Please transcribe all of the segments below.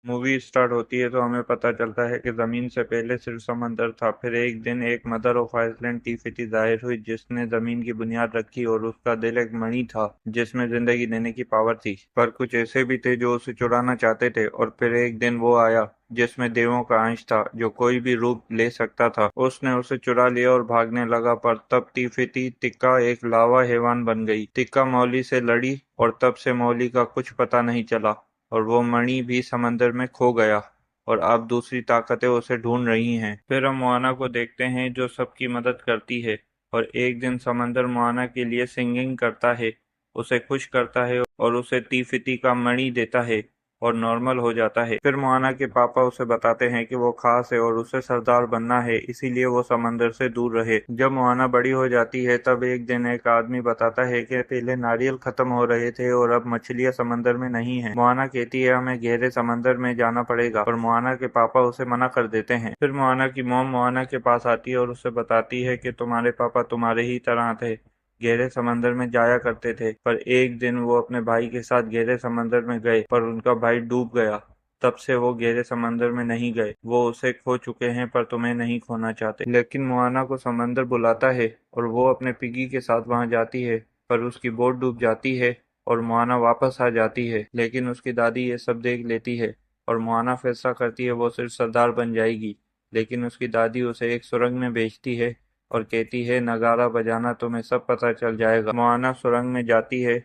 Movie start होती है तो हमें पता चलता है कि जमीन से पहले सिर्फ समंदर था। फिर एक दिन एक मदर ऑफ आइसलैंड टीफिती जाहिर हुई जिसने जमीन की बुनियाद रखी और उसका दिल एक मणि था जिसमें जिंदगी देने की पावर थी। पर कुछ ऐसे भी थे जो उसे चुराना चाहते थे और फिर एक दिन वो आया जिसमें देवों का अंश था जो कोई भी रूप ले सकता था। उसने उसे चुरा लिया और भागने लगा पर तब टीफिती तिक्का एक लावा हैवान बन गई। तिक्का मौली से लड़ी और तब से मौली का कुछ पता नहीं चला और वो मणि भी समंदर में खो गया और अब दूसरी ताकतें उसे ढूंढ रही हैं। फिर हम मोआना को देखते हैं जो सबकी मदद करती है और एक दिन समंदर मोआना के लिए सिंगिंग करता है, उसे खुश करता है और उसे तीफिती का मणि देता है और नॉर्मल हो जाता है। फिर मोआना के पापा उसे बताते हैं कि वो खास है और उसे सरदार बनना है, इसीलिए वो समंदर से दूर रहे। जब मोआना बड़ी हो जाती है तब एक दिन एक आदमी बताता है कि पहले नारियल खत्म हो रहे थे और अब मछलियां समंदर में नहीं है। मोआना कहती है हमें गहरे समंदर में जाना पड़ेगा पर मोआना के पापा उसे मना कर देते हैं। फिर मोआना की मॉम मोआना के पास आती है और उसे बताती है कि तुम्हारे पापा तुम्हारे ही तरह थे, गहरे समंदर में जाया करते थे। पर एक दिन वो अपने भाई के साथ गहरे समंदर में गए पर उनका भाई डूब गया। तब से वो गहरे समंदर में नहीं गए। वो उसे खो चुके हैं पर तुम्हें नहीं खोना चाहते। लेकिन मोआना को समंदर बुलाता है और वो अपने पिगी के साथ वहां जाती है पर उसकी बोट डूब जाती है और मोआना वापस आ जाती है। लेकिन उसकी दादी ये सब देख लेती है और मोआना फैसला करती है वो सिर्फ सरदार बन जाएगी। लेकिन उसकी दादी उसे एक सुरंग में भेजती है और कहती है नगारा बजाना तुम्हें सब पता चल जाएगा। मोआना सुरंग में जाती है,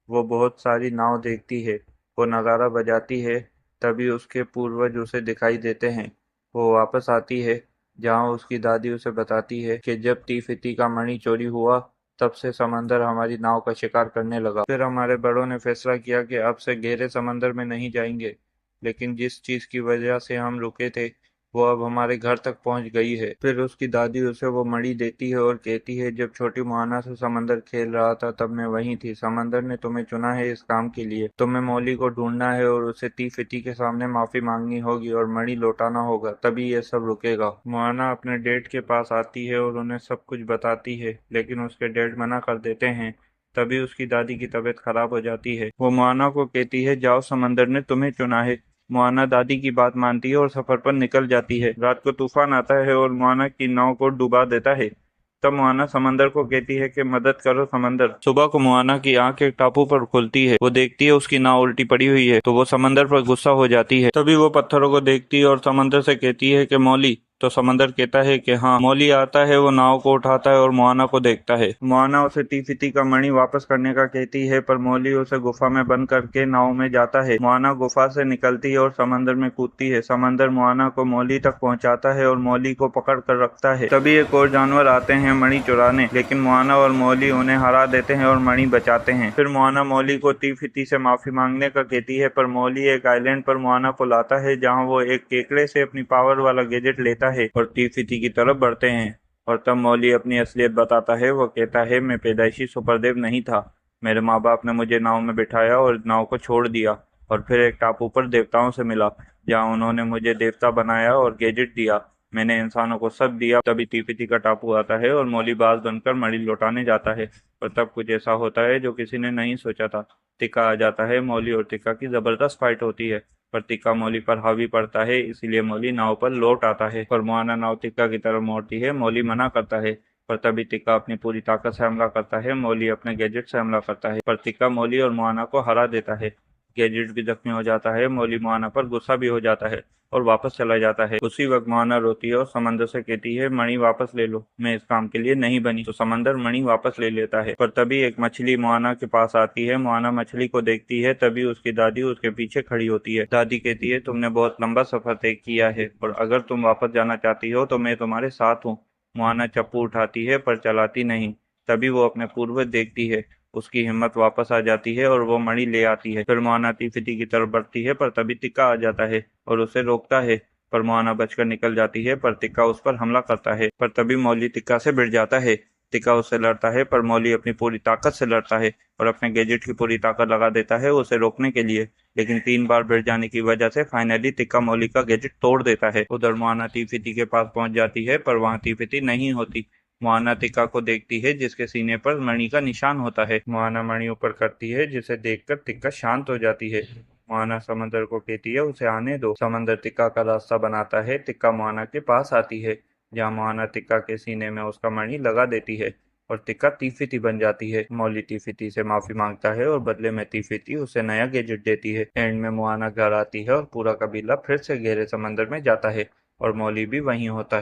वो बहुत सारी नाव देखती है, वो नगारा बजाती है। तभी उसके पूर्वज उसे दिखाई देते हैं। वो वापस आती है जहाँ उसकी दादी उसे बताती है कि जब तीफिती का मणि चोरी हुआ तब से समंदर हमारी नाव का शिकार करने लगा। फिर हमारे बड़ों ने फैसला किया कि अब से गहरे समंदर में नहीं जाएंगे। लेकिन जिस चीज की वजह से हम रुके थे वो अब हमारे घर तक पहुंच गई है। फिर उसकी दादी उसे वो मणि देती है और कहती है जब छोटी मोआना से समंदर खेल रहा था तब मैं वहीं थी। समंदर ने तुम्हें चुना है इस काम के लिए। तुम्हें मौली को ढूंढना है और उसे तीफिती के सामने माफी मांगनी होगी और मणि लौटाना होगा, तभी ये सब रुकेगा। मोआना अपने डैड के पास आती है और उन्हें सब कुछ बताती है लेकिन उसके डैड मना कर देते हैं। तभी उसकी दादी की तबीयत खराब हो जाती है। वो मोआना को कहती है जाओ, समंदर ने तुम्हें चुना है। मोआना दादी की बात मानती है और सफर पर निकल जाती है। रात को तूफान आता है और मोआना की नाव को डुबा देता है। तब मोआना समंदर को कहती है कि मदद करो समंदर। सुबह को मोआना की आंख एक टापू पर खुलती है। वो देखती है उसकी नाव उल्टी पड़ी हुई है तो वो समंदर पर गुस्सा हो जाती है। तभी वो पत्थरों को देखती है और समंदर से कहती है कि मौली। तो समंदर कहता है कि हाँ। मौली आता है, वो नाव को उठाता है और मोआना को देखता है। मोआना उसे टीफिती का मणि वापस करने का कहती है पर मौली उसे गुफा में बंद करके नाव में जाता है। मोआना गुफा से निकलती है और समंदर में कूदती है। समंदर मोआना को मौली तक पहुंचाता है और मौली को पकड़ कर रखता है। तभी एक और जानवर आते हैं मणि चुराने, लेकिन मोआना और मौली उन्हें हरा देते हैं और मणि बचाते हैं। फिर मोआना मौली को तीफिती से माफी मांगने का कहती है पर मौली एक आइलैंड पर मोआना को लाता है जहाँ वो एक केकड़े से अपनी पावर वाला गैजेट लेता है और तीफिती की तरफ बढ़ते हैं। और तब मौली अपनी असलियत बताता है। वो कहता है मैं पैदाइशी सुपरदेव नहीं था, मेरे माँ बाप ने मुझे नाव में बिठाया और नाव को छोड़ दिया और फिर एक टापू पर देवताओं से मिला जहाँ उन्होंने मुझे देवता बनाया और गैजेट दिया। मैंने इंसानों को सब दिया। तभी तीफिती का टापू आता है और मौली बाज बनकर मणि लौटाने जाता है। और तब कुछ ऐसा होता है जो किसी ने नहीं सोचा था। तिक्का आ जाता है। मौली और तिक्का की जबरदस्त फाइट होती है पर तिक्का मौली पर हावी पड़ता है, इसीलिए मौली नाव पर लौट आता है। पर मोआना नाव तिक्का की तरफ मोड़ती है। मौली मना करता है पर तभी तिक्का अपनी पूरी ताकत से हमला करता है। मौली अपने गैजेट से हमला करता है पर तिक्का मौली और मोआना को हरा देता है। गैजेट भी जख्मी हो जाता है। मौली मोआना पर गुस्सा भी हो जाता है और वापस चला जाता है। उसी वक्त मोआना रोती है और समंदर से कहती है मणि वापस ले लो, मैं इस काम के लिए नहीं बनी। तो समंदर मणि वापस ले लेता है पर तभी एक मछली मोआना के पास आती है। मोआना मछली को देखती है, तभी उसकी दादी उसके पीछे खड़ी होती है। दादी कहती है तुमने बहुत लंबा सफर तय किया है और अगर तुम वापस जाना चाहती हो तो मैं तुम्हारे साथ हूँ। मोआना चप्पू उठाती है पर चलाती नहीं। तभी वो अपने पूर्वज देखती है, उसकी हिम्मत वापस आ जाती है और वो मणि ले आती है। फिर मोआना तीफिती की तरफ बढ़ती है पर तभी तिक्का आ जाता है और उसे रोकता है। पर मोआना बचकर निकल जाती है पर तिक्का उस पर हमला करता है। पर तभी मौली तिक्का से भिड़ जाता है। तिक्का उससे लड़ता है पर मौली अपनी पूरी ताकत से लड़ता है और अपने गैजेट की पूरी ताकत लगा देता है उसे रोकने के लिए। लेकिन 3 बार भिड़ जाने की वजह से फाइनली तिक्का मौली का गैजेट तोड़ देता है। उधर मोआना तीफिती के पास पहुंच जाती है पर वहां तीफिती नहीं होती। मोआना तिक्का को देखती है जिसके सीने पर मणि का निशान होता है। मोआना मणि ऊपर करती है जिसे देखकर तिक्का शांत हो जाती है। मोआना समंदर को कहती है उसे आने दो। समंदर तिक्का का रास्ता बनाता है। तिक्का मोआना के पास आती है, जहाँ मोआना तिक्का के सीने में उसका मणि लगा देती है और तिक्का टीफिती बन जाती है। मौली टीफिती से माफी मांगता है और बदले में टीफिती उसे नया गैजेट देती है। एंड में मोआना घर आती है और पूरा कबीला फिर से गहरे समंदर में जाता है और मौली भी वहीं होता है।